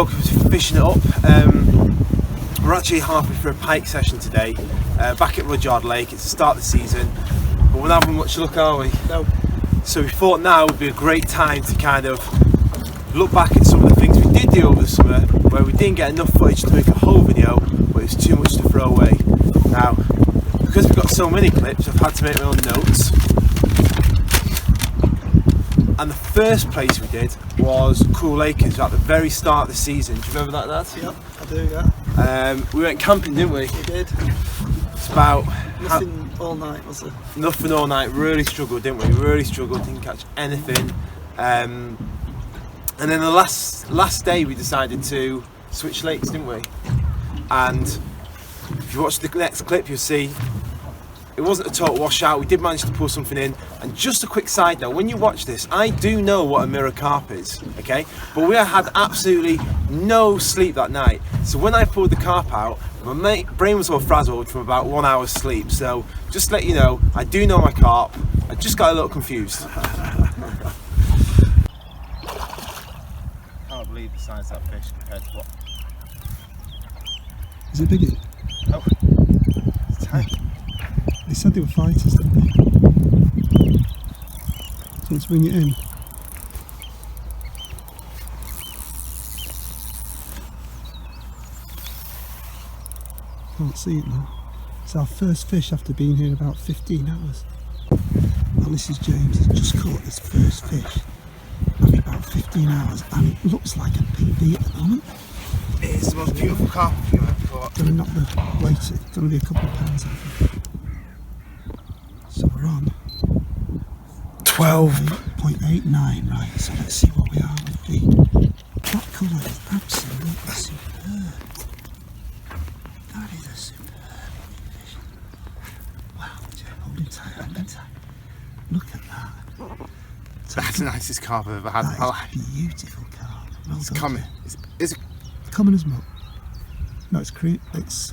woke up fishing it up. We're actually halfway through a pike session today, back at Rudyard Lake. It's the start of the season, but we're not having much luck, are we? No. So we thought now would be a great time to kind of look back at some of the things we did do over the summer, where we didn't get enough footage to make a whole video, but it was too much to throw away. Now, because we've got so many clips, I've had to make my own notes. And the first place we did was Cool Acres at the very start of the season. Do you remember that, Dad? Yeah, I do, yeah. We went camping, didn't we? We did. It's about... Nothing all night, was it? Nothing all night. Really struggled, didn't we? Really struggled, didn't catch anything. And then the last day we decided to switch lakes, didn't we? And if you watch the next clip, you'll see it wasn't a total washout. We did manage to pull something in. And just a quick side note, when you watch this, I do know what a mirror carp is, okay? But we had absolutely no sleep that night. So when I pulled the carp out, my brain was all frazzled from about 1 hour's sleep. So just to let you know, I do know my carp. I just got a little confused. I can't believe the size of that fish compared to what... Is it biggie? Oh, it's tiny. They said they were fighters, didn't they? So let's bring it in. Can't see it now. It's our first fish after being here about 15 hours. And this is James, he's just caught his first fish after about 15 hours, and it looks like a PB at the moment. It is the most beautiful carp you've ever caught. Gonna knock the weight, it's gonna be a couple of pounds, I think. So we're on 12.89, right, so let's see what we are with the... That colour is absolutely superb. That is a superb fish. Wow, hold him tight. Look at that. That's the nicest carp I've ever had in my life. Beautiful carp. Well It's done. common. It's Common as milk. No, it's cream. It's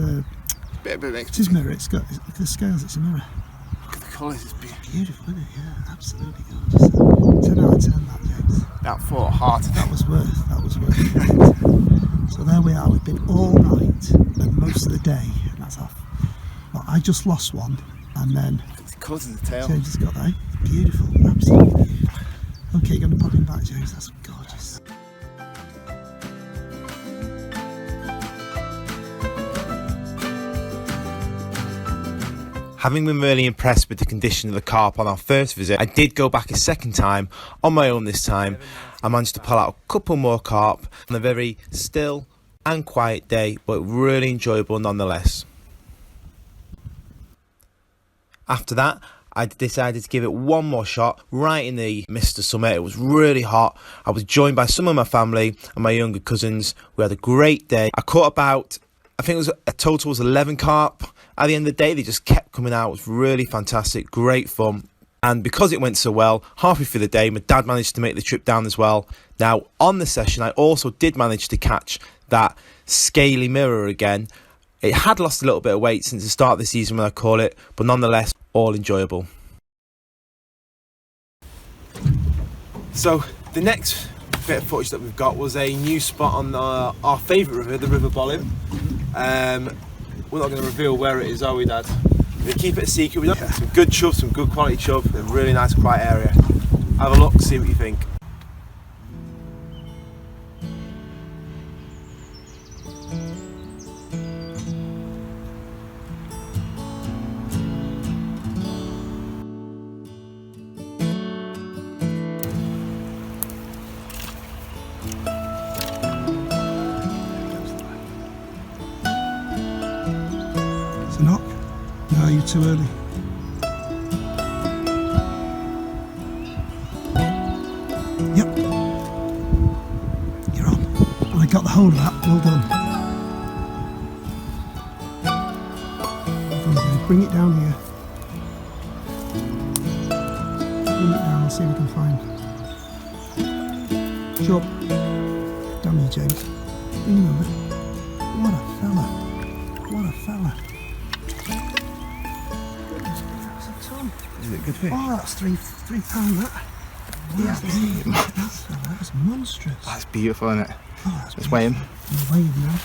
bit mixed. It is mirror. It's got look at the scales. It's a mirror. Look at the colours. It's beautiful. Beautiful, isn't it? Yeah, absolutely gorgeous. 10 out of 10, that, James. That fought hard. That was worth it. So there we are. We've been all night and most of the day, and that's off. Well, I just lost one, and then The colours in the tail. James has got that. Beautiful, absolutely beautiful. Okay, going to pop him back, James. That's gorgeous. Having been really impressed with the condition of the carp on our first visit, I did go back a second time, on my own this time. I managed to pull out a couple more carp on a very still and quiet day, but really enjoyable nonetheless. After that, I decided to give it one more shot right in the midst of summer. It was really hot. I was joined by some of my family and my younger cousins. We had a great day. I caught about, I think it was a total was 11 carp. At the end of the day, they just kept coming out. It was really fantastic, great fun. And because it went so well, halfway through the day, my dad managed to make the trip down as well. Now, on the session, I also did manage to catch that scaly mirror again. It had lost a little bit of weight since the start of the season when I caught it, but nonetheless, all enjoyable. So, the next bit of footage that we've got was a new spot on our favourite river, the River Bollin. We're not going to reveal where it is, are we, Dad? We keep it a secret. We've got some good chub, some good quality chub, a really nice quiet area. Have a look, see what you think. It's a knock. No, you're too early. Yep. You're on. And I got the hold of that. Well done. Okay, bring it down here. Bring it down and see if we can find. Chub. Damn you, James. Bring him over. What a fella. What a fella. That's a ton. Is it good fish? Oh, that's three pound that. That was monstrous. That's beautiful, isn't it? Oh, that's Let's weigh him. I'm weigh him now.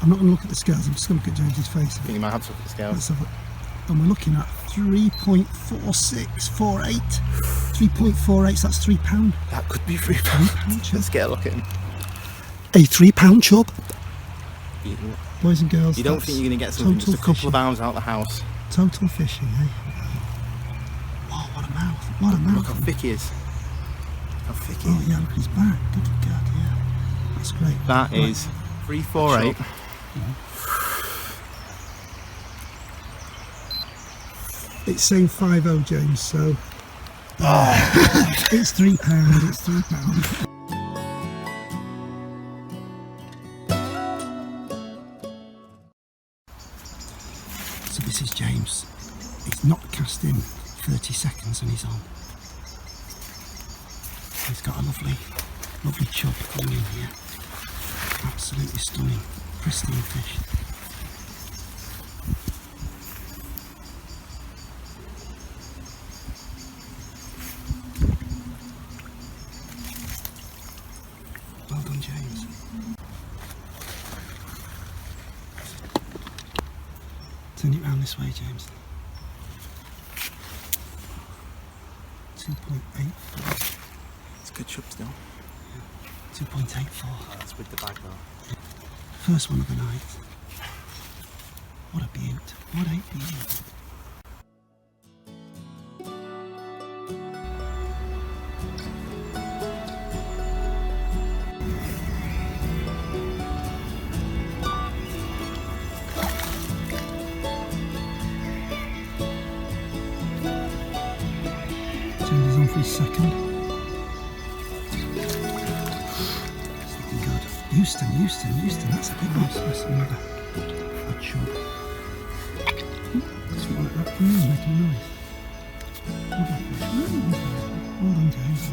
I'm not going to look at the scales, I'm just going to look at James's face. I think you might have to look at the scales. Let's have a, and we're looking at 3.4648. 3.48, so that's £3. That could be £3. Let's get a look at him. A £3 chub. You Boys and girls, don't think you're going to get something just a couple of hours out of the house? Total fishing, eh? Oh, what a mouth. What a mouth. Look how thick he is. How thick he is. Oh yeah, look at his back. Good God, yeah. That's great. That is 348. It's saying 5-0, James, so it's £3. It's £3. So this is James. He's not cast in 30 seconds and he's on. He's got a lovely chub coming in here. Absolutely stunning, pristine fish. Well done, James. Turn it round this way, James. 2.84. It's a good chub still. 2.84. That's with the bag though. First one of the night. What a beaut. What a beaut. James is on for his second. Houston, that's a big one. That's another chub. That's right, that making noise. Well done, James.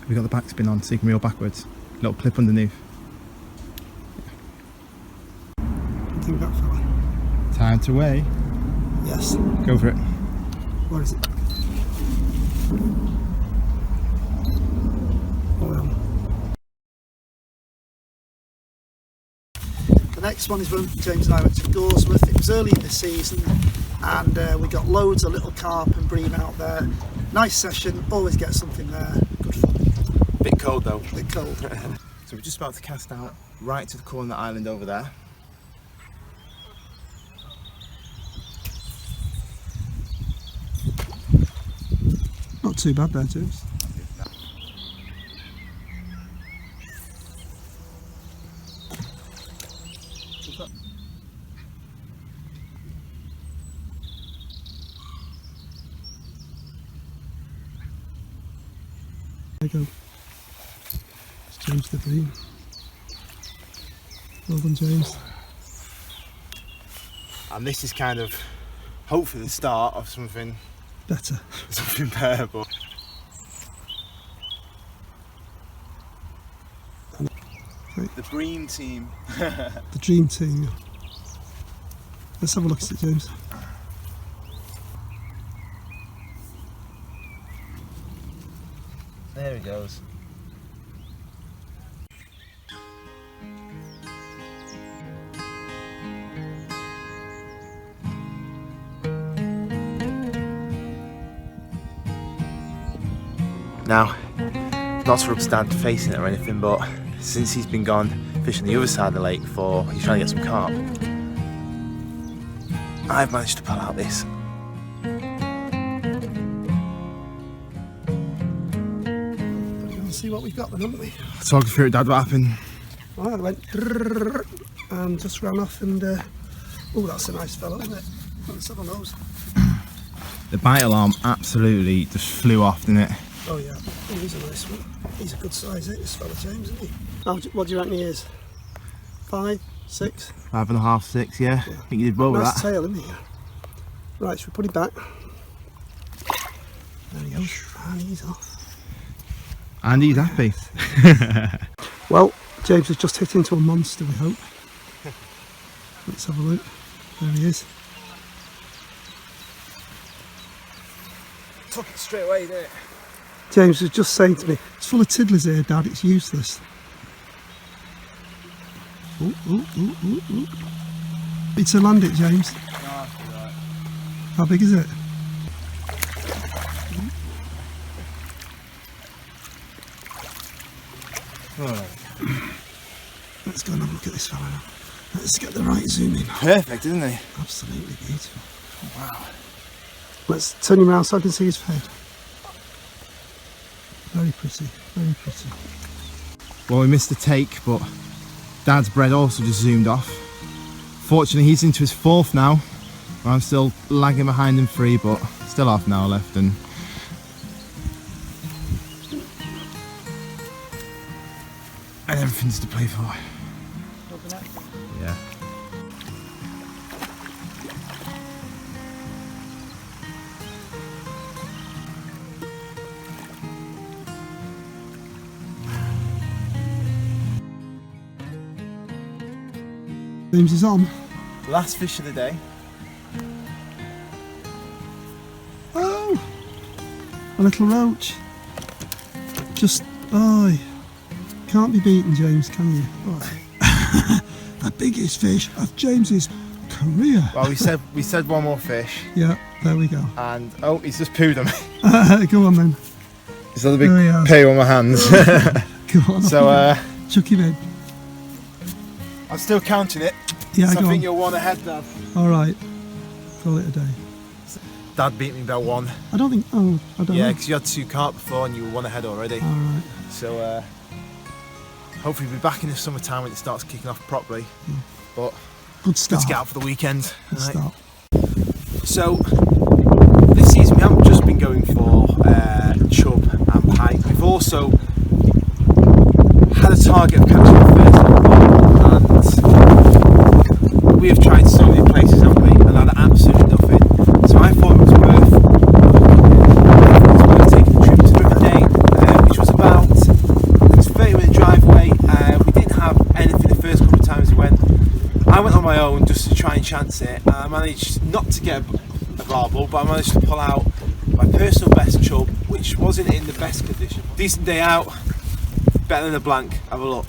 Have you got the backspin on so you can reel backwards? Little clip underneath. What do you think of that fella? Time to weigh. Yes. Go for it. What is it? The next one is when James and I went to Goresworth. It was early in the season and we got loads of little carp and bream out there. Nice session, always get something there. Good fun. Bit cold though. Bit cold. So we're just about to cast out right to the corner of the island over there. Not too bad there, James. There you go. It's James the Bream. Well done, James. And this is kind of hopefully the start of something Better. better, but the Bream team. The dream team. Let's have a look at it, James. There he goes. Now, not to rub stand facing it or anything, but since he's been gone fishing the other side of the lake he's trying to get some carp, I've managed to pull out this. Let's see what we've got then, haven't we? Talk us through it, Dad, what happened? Well, I went and just ran off and oh, that's a nice fellow, isn't it? Let's have a nose. The bite alarm absolutely just flew off, didn't it? Oh yeah, oh, he's a nice one. He's a good size, this fella James, isn't he? What do you reckon he is? 5, 6? 5.5, 6, yeah. I think you did well with nice that. Tail, isn't he? Right, should we put it back? goes. And he's off. And he's happy. Well, James has just hit into a monster, we hope. Let's have a look. There he is. Took it straight away, didn't it? James was just saying to me, it's full of tiddlers here, Dad, it's useless. Ooh, ooh, ooh, ooh, ooh. It's a land it, James. No, right. How big is it? Oh. Let's go and have a look at this fella now. Let's get the right zoom in. Perfect, isn't he? Absolutely beautiful. Wow. Let's turn him around so I can see his head. Very pretty, very pretty. Well, we missed the take, but Dad's bread also just zoomed off. Fortunately, he's into his 4th now. I'm still lagging behind in 3, but still half an hour left. And everything's to play for. Yeah. James is on. Last fish of the day. Oh! A little roach. Just, oh, can't be beaten, James, can you? Oh. The biggest fish of James's career. Well, we said one more fish. Yeah, there we go. And oh, he's just pooed on me. Go on then. He's got a big There he is. poo on my hands. Go on. So chuck him in. I'm still counting it. Yeah, So I go think on. you're 1 ahead, Dad. All right. Call it a day. Dad beat me by 1. I don't think. Oh, I don't Yeah, know. because you had 2 carp before and you were 1 ahead already. All right. So hopefully we'll be back in the summertime when it starts kicking off properly. But Good start. let's get out for the weekend. Good Right. start. So this season we haven't just been going for chub and pike. We've also had a target of catching the first and we have tried so many places, haven't we? And had absolutely nothing. So I thought it was worth taking a trip to the River Dane, which was about, it's a 30-minute drive away. We didn't have anything the first couple of times we went. I went on my own just to try and chance it. I managed not to get a barbel, but I managed to pull out my personal best chub, which wasn't in the best condition. Decent day out, better than a blank. Have a look.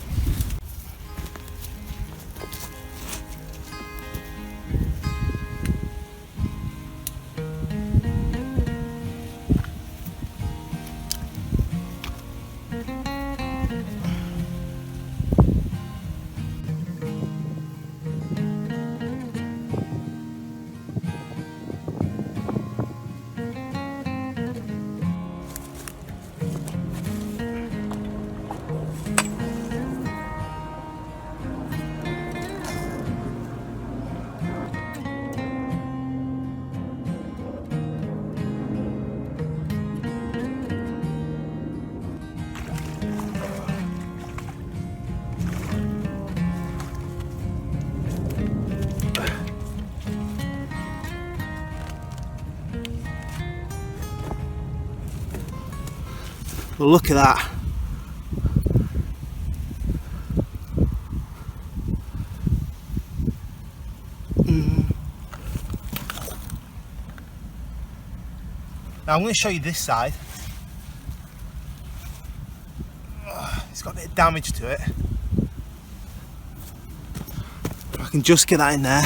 Well, look at that. Now I'm going to show you this side. It's got a bit of damage to it. If I can just get that in there.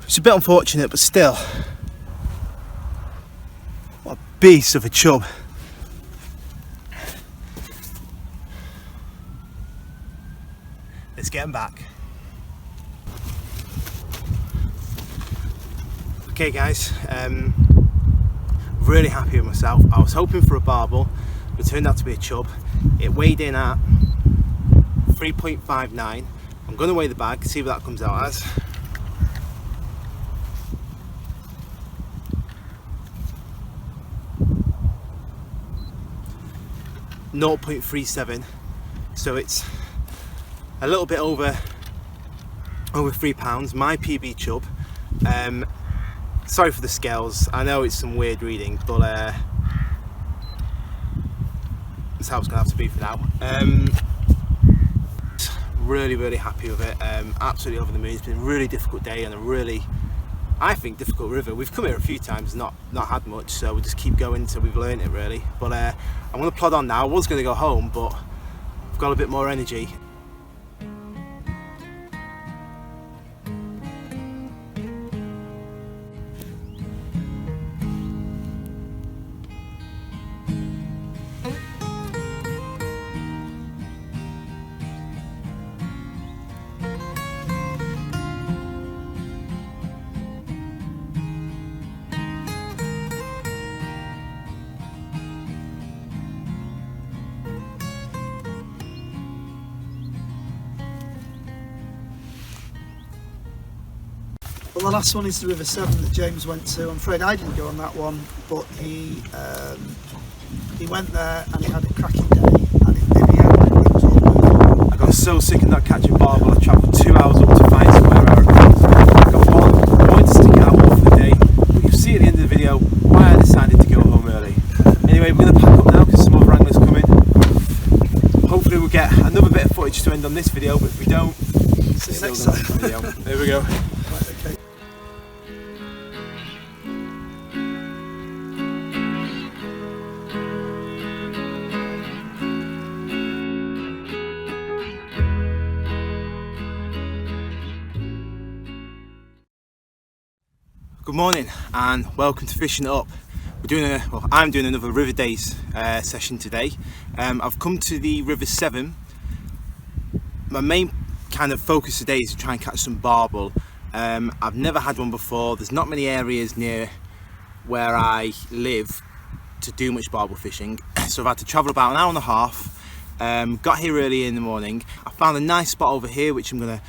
It's a bit unfortunate, but still. What a beast of a chub. Let's get him back. Okay guys, really happy with myself. I was hoping for a barbel, but it turned out to be a chub. It weighed in at 3.59. I'm going to weigh the bag, see what that comes out as. .37, so it's a little bit over £3. My PB chub. Sorry for the scales, I know it's some weird reading, but that's how it's going to have to be for now. Really happy with it, absolutely over the moon. It's been a really difficult day and a really, I think, difficult river. We've come here a few times, not had much, so we'll just keep going until we've learned it really. But I'm going to plod on now. I was going to go home, but I've got a bit more energy. Well, the last one is the River Severn that James went to. I'm afraid I didn't go on that one, but he went there and he had a cracking day, and it made me out like it was all worth it. I got so sick of not catching barbel. I travelled 2 hours up to find somewhere where I got one. I wanted to stick it out for the day, but you'll see at the end of the video why I decided to go home early. Anyway, we're going to pack up now because some other anglers coming. Hopefully we'll get another bit of footage to end on this video, but if we don't, see you next time. Video. There we go. Right, okay. Good morning and welcome to Fishing It Up. I'm doing another River Days session today. I've come to the River Severn. My main kind of focus today is to try and catch some barbel. I've never had one before. There's not many areas near where I live to do much barbel fishing, so I've had to travel about an hour and a half. Got here early in the morning. I found a nice spot over here which I'm going to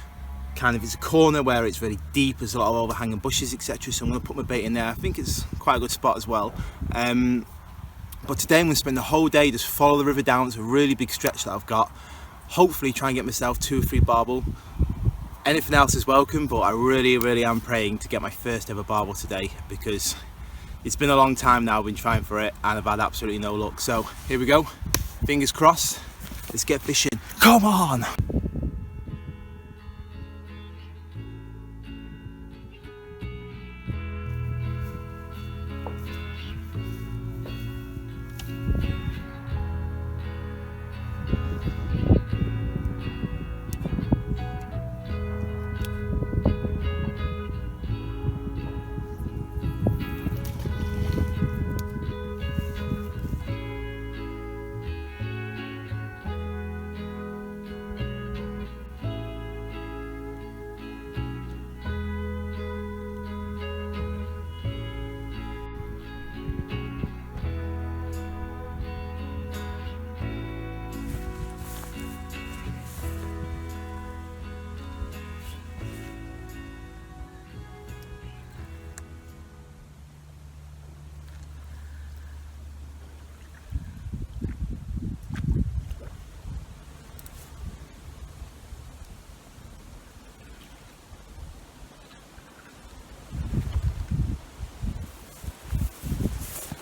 it's a corner where it's really deep, there's a lot of overhanging bushes, etc. So I'm going to put my bait in there. I think it's quite a good spot as well. But today I'm going to spend the whole day just follow the river down. It's a really big stretch that I've got. Hopefully try and get myself 2 or 3 barbel. Anything else is welcome, but I really am praying to get my first ever barbel today, because it's been a long time now I've been trying for it and I've had absolutely no luck. So here we go, fingers crossed, let's get fishing. Come on!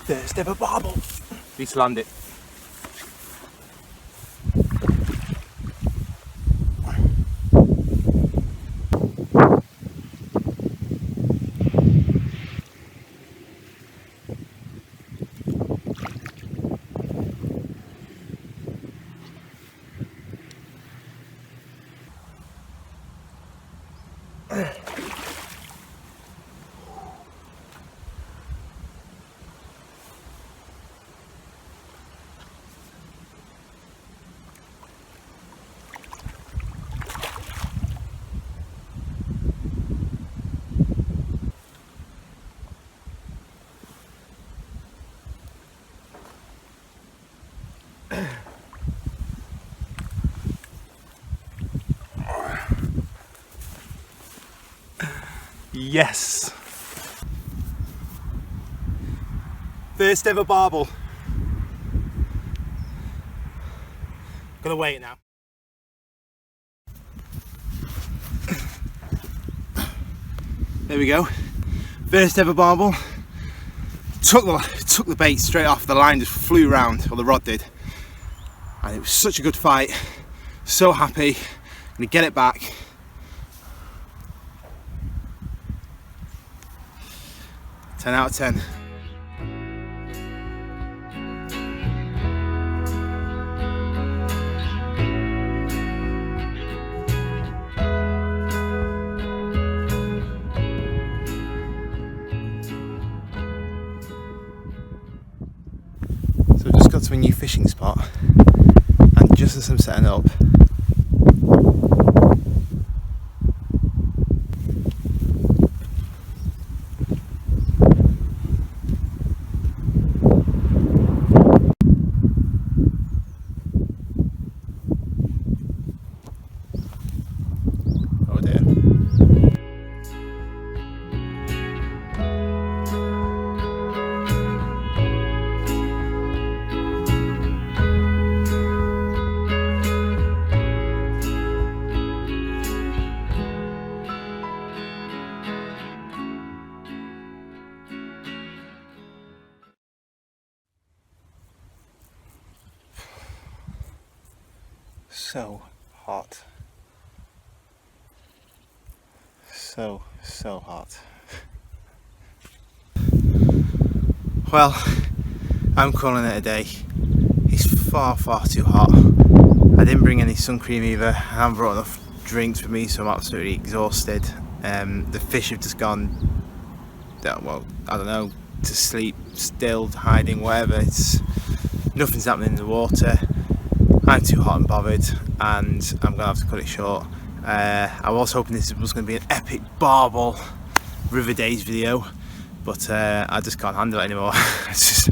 First ever barbel. Need to land it. Yes! First ever barbel. Gonna wait now. There we go. First ever barbel. Took the bait straight off, the line just flew round, or the rod did. And it was such a good fight. So happy. Gonna get it back. Ten out of 10. So I've just got to a new fishing spot, and just as I'm setting up, oh dear. So hot. So hot. Well, I'm calling it a day. It's far too hot. I didn't bring any sun cream either. I haven't brought enough drinks with me, so I'm absolutely exhausted. The fish have just gone, well, I don't know, to sleep, still, hiding, whatever. Nothing's happening in the water. I'm too hot and bothered, and I'm gonna have to cut it short. I was hoping this was going to be an epic barbel river days video, but I just can't handle it anymore. Just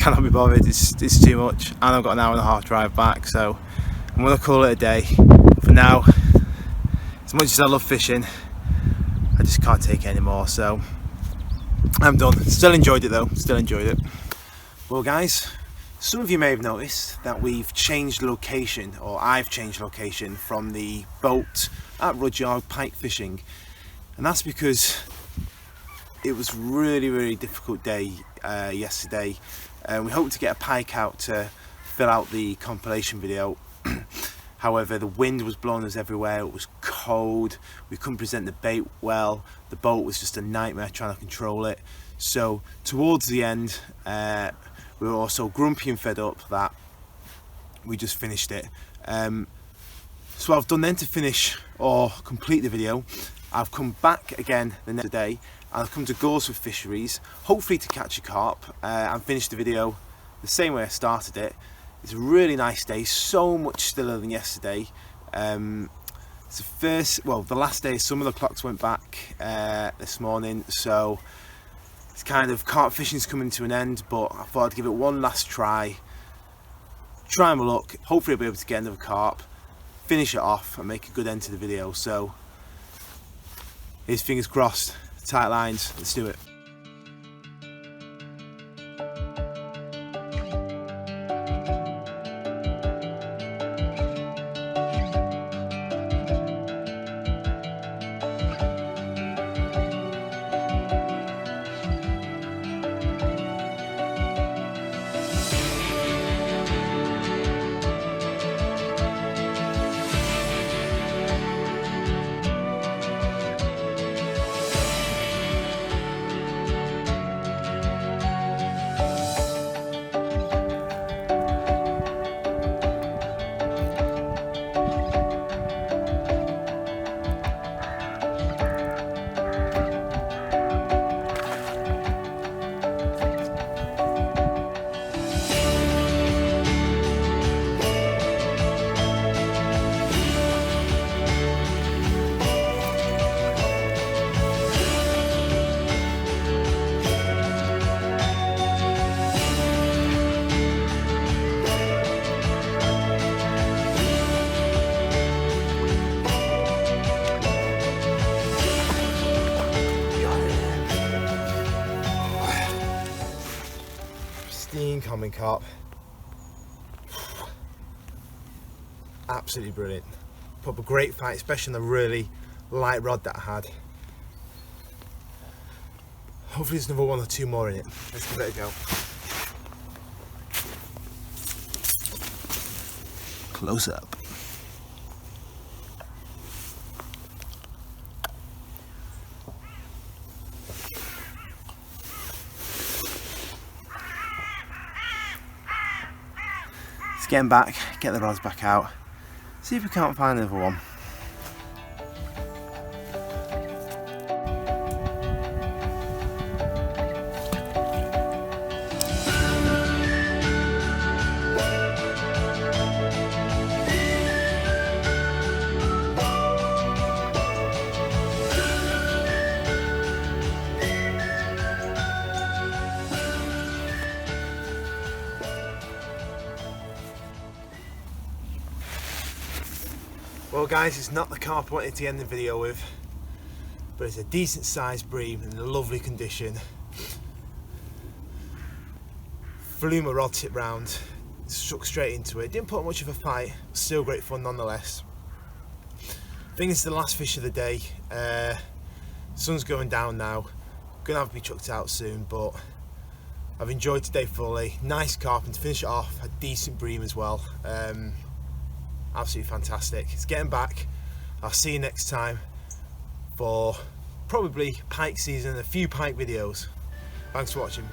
cannot be bothered. It's too much, and I've got an hour and a half drive back, so I'm gonna call it a day for now. As much as I love fishing, I just can't take it anymore, so I'm done. Still enjoyed it though, still enjoyed it. Well guys, some of you may have noticed that we've changed location, or I've changed location from the boat at Rudyard pike fishing, and that's because it was really difficult day yesterday. We hoped to get a pike out to fill out the compilation video. However, the wind was blowing us everywhere, it was cold, we couldn't present the bait well, the boat was just a nightmare trying to control it. So towards the end, we were all so grumpy and fed up that we just finished it. So I've done then to finish or complete the video. I've come back again the next day, and I've come to Goresford Fisheries, hopefully to catch a carp, and finish the video the same way I started it. It's a really nice day, so much stiller than yesterday. It's the last day of summer. The clocks went back this morning, so it's kind of carp fishing's coming to an end, but I thought I'd give it one last try my luck. Hopefully I'll be able to get another carp, finish it off and make a good end to the video. So here's fingers crossed, tight lines, let's do it. Common carp, absolutely brilliant. Put up a great fight, especially on the really light rod that I had. Hopefully there's another 1 or 2 more in it. Let's give it a go. Close up. Let's get him back, get the rods back out, see if we can't find another one. Well guys, it's not the carp I wanted to end the video with, but it's a decent sized bream in a lovely condition. Flew my rod tip round, struck straight into it, didn't put much of a fight, still great fun nonetheless. I think it's the last fish of the day. Sun's going down now, gonna have to be chucked out soon, but I've enjoyed today fully. Nice carp, and to finish it off, a decent bream as well. Absolutely fantastic. It's getting back. I'll see you next time for probably pike season, a few pike videos. Thanks for watching.